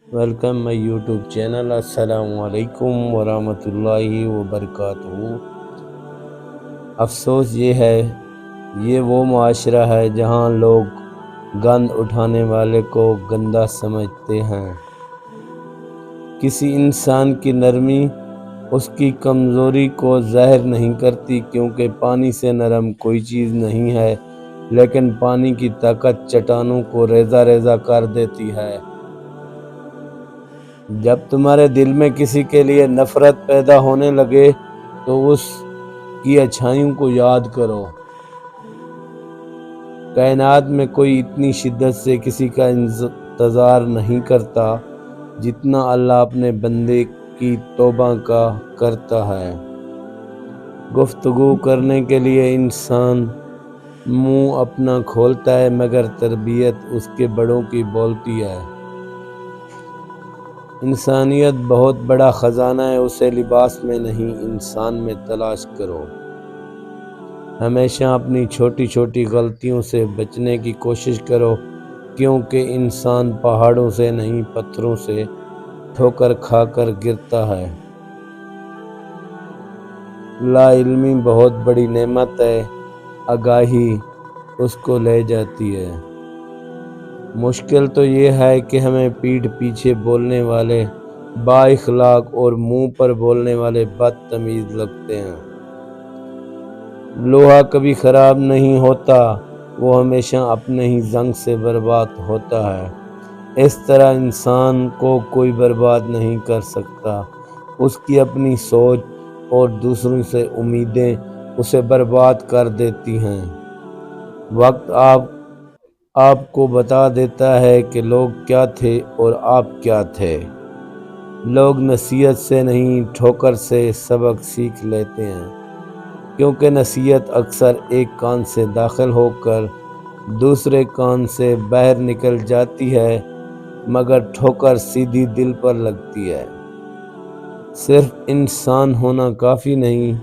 Welcome مائی YouTube channel. السلام علیکم ورحمۃ اللہ وبرکاتہ۔ افسوس یہ وہ معاشرہ ہے جہاں لوگ گند اٹھانے والے کو گندا سمجھتے ہیں۔ کسی انسان کی نرمی اس کی کمزوری کو ظاہر نہیں کرتی، کیونکہ پانی سے نرم کوئی چیز نہیں ہے، لیکن پانی کی طاقت چٹانوں کو ریزہ ریزہ کر دیتی ہے۔ جب تمہارے دل میں کسی کے لیے نفرت پیدا ہونے لگے تو اس کی اچھائیوں کو یاد کرو۔ کائنات میں کوئی اتنی شدت سے کسی کا انتظار نہیں کرتا جتنا اللہ اپنے بندے کی توبہ کا کرتا ہے۔ گفتگو کرنے کے لیے انسان منہ اپنا کھولتا ہے، مگر تربیت اس کے بڑوں کی بولتی ہے۔ انسانیت بہت بڑا خزانہ ہے، اسے لباس میں نہیں انسان میں تلاش کرو۔ ہمیشہ اپنی چھوٹی چھوٹی غلطیوں سے بچنے کی کوشش کرو، کیونکہ انسان پہاڑوں سے نہیں پتھروں سے ٹھوکر کھا کر گرتا ہے۔ لا علمی بہت بڑی نعمت ہے، آگاہی اس کو لے جاتی ہے۔ مشکل تو یہ ہے کہ ہمیں پیٹھ پیچھے بولنے والے با اخلاق اور منہ پر بولنے والے بدتمیز لگتے ہیں۔ لوہا کبھی خراب نہیں ہوتا، وہ ہمیشہ اپنے ہی زنگ سے برباد ہوتا ہے۔ اس طرح انسان کو کوئی برباد نہیں کر سکتا، اس کی اپنی سوچ اور دوسروں سے امیدیں اسے برباد کر دیتی ہیں۔ وقت آپ کو بتا دیتا ہے کہ لوگ کیا تھے اور آپ کیا تھے۔ لوگ نصیحت سے نہیں ٹھوکر سے سبق سیکھ لیتے ہیں، کیونکہ نصیحت اکثر ایک کان سے داخل ہو کر دوسرے کان سے باہر نکل جاتی ہے، مگر ٹھوکر سیدھی دل پر لگتی ہے۔ صرف انسان ہونا کافی نہیں،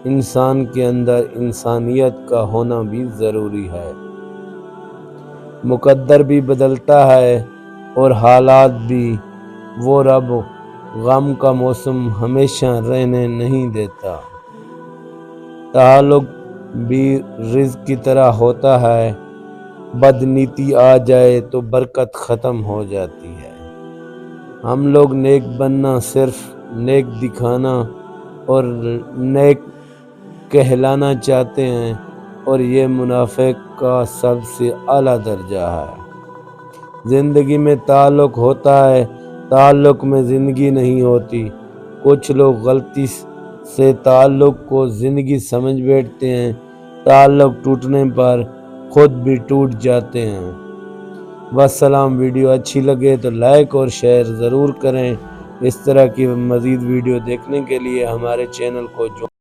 انسان کے اندر انسانیت کا ہونا بھی ضروری ہے۔ مقدر بھی بدلتا ہے اور حالات بھی، وہ رب غم کا موسم ہمیشہ رہنے نہیں دیتا۔ تعلق بھی رزق کی طرح ہوتا ہے، بدنیتی آ جائے تو برکت ختم ہو جاتی ہے۔ ہم لوگ نیک بننا، صرف نیک دکھانا اور نیک کہلانا چاہتے ہیں، اور یہ منافق کا سب سے اعلیٰ درجہ ہے۔ زندگی میں تعلق ہوتا ہے، تعلق میں زندگی نہیں ہوتی۔ کچھ لوگ غلطی سے تعلق کو زندگی سمجھ بیٹھتے ہیں، تعلق ٹوٹنے پر خود بھی ٹوٹ جاتے ہیں۔ والسلام۔ ویڈیو اچھی لگے تو لائک اور شیئر ضرور کریں۔ اس طرح کی مزید ویڈیو دیکھنے کے لیے ہمارے چینل کو